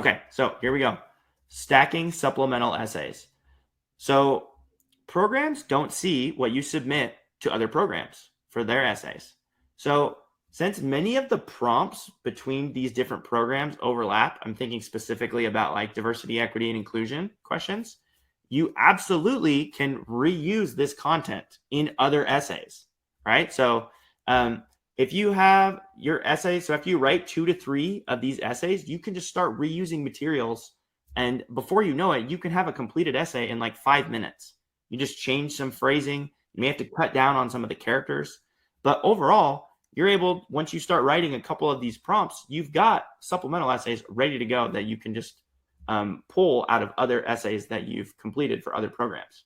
Okay, so here we go. Stacking supplemental essays. So programs don't see what you submit to other programs for their essays. So since many of the prompts between these different programs overlap, I'm thinking specifically about like diversity, equity, and inclusion questions, you absolutely can reuse this content in other essays, right? So if you have your essay, so if you write 2 to 3 of these essays, you can just start reusing materials. And before you know it, you can have a completed essay in like 5 minutes. You just change some phrasing. You may have to cut down on some of the characters. But overall, you're able, once you start writing a couple of these prompts, you've got supplemental essays ready to go that you can just pull out of other essays that you've completed for other programs.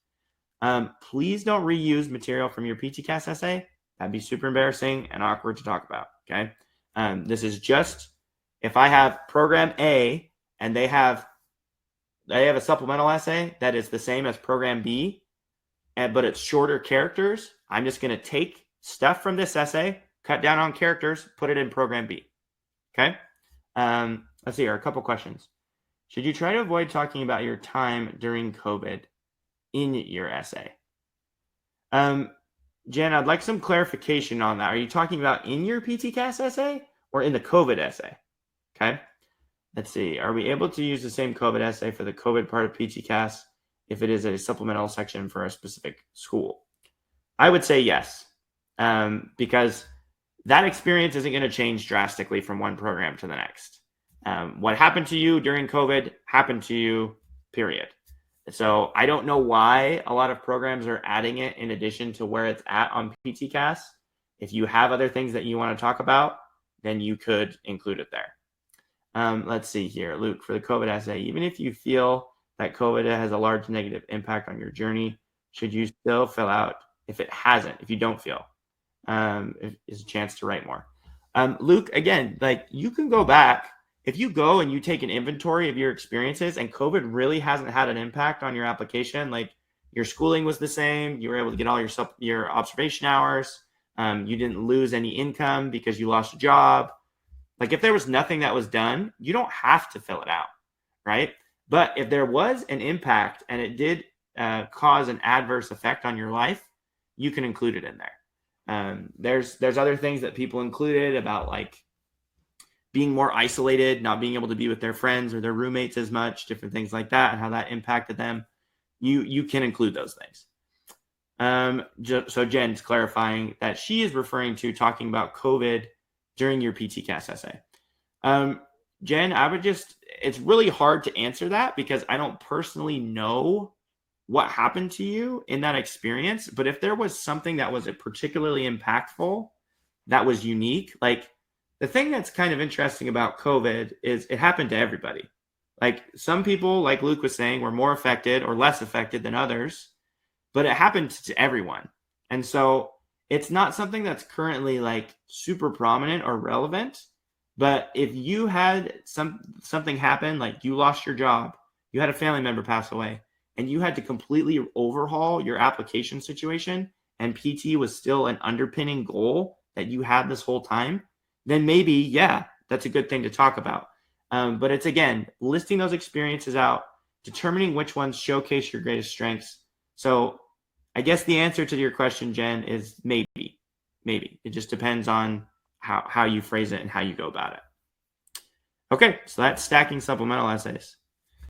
Please don't reuse material from your PTCAS essay. That'd be super embarrassing and awkward to talk about, okay? This is just, if I have program A and they have a supplemental essay that is the same as program B, but it's shorter characters, I'm just going to take stuff from this essay, cut down on characters, put it in program B, okay? Let's see here, a couple questions. Should you try to avoid talking about your time during COVID in your essay? Jen, I'd like some clarification on that. Are you talking about in your PTCAS essay or in the COVID essay? Okay. Let's see. Are we able to use the same COVID essay for the COVID part of PTCAS if it is a supplemental section for a specific school? I would say yes, because that experience isn't going to change drastically from one program to the next. What happened to you during COVID happened to you, period. So I don't know why a lot of programs are adding it in addition to where it's at on PTCAS. If you have other things that you want to talk about, then you could include it there. Let's see here, Luke, for the COVID essay, even if you feel that COVID has a large negative impact on your journey, should you still fill out if it hasn't, if you don't feel, is a chance to write more. Luke, again, like you can go back. If you go and you take an inventory of your experiences and COVID really hasn't had an impact on your application, like your schooling was the same, you were able to get all your observation hours, you didn't lose any income because you lost a job. Like if there was nothing that was done, you don't have to fill it out, right? But if there was an impact and it did cause an adverse effect on your life, you can include it in there. There's other things that people included about like being more isolated, not being able to be with their friends or their roommates as much, different things like that, and how that impacted them. You can include those things. So Jen's clarifying that she is referring to talking about COVID during your PTCAS essay. Jen, it's really hard to answer that because I don't personally know what happened to you in that experience. But if there was something that was particularly impactful, that was unique, like the thing that's kind of interesting about COVID is it happened to everybody. Like some people, like Luke was saying, were more affected or less affected than others, but it happened to everyone. And so it's not something that's currently like super prominent or relevant. But if you had something happen, like you lost your job, you had a family member pass away, and you had to completely overhaul your application situation, and PT was still an underpinning goal that you had this whole time, then maybe, yeah, that's a good thing to talk about. But it's, again, listing those experiences out, determining which ones showcase your greatest strengths. So I guess the answer to your question, Jen, is maybe. Maybe. It just depends on how you phrase it and how you go about it. Okay, so that's stacking supplemental essays.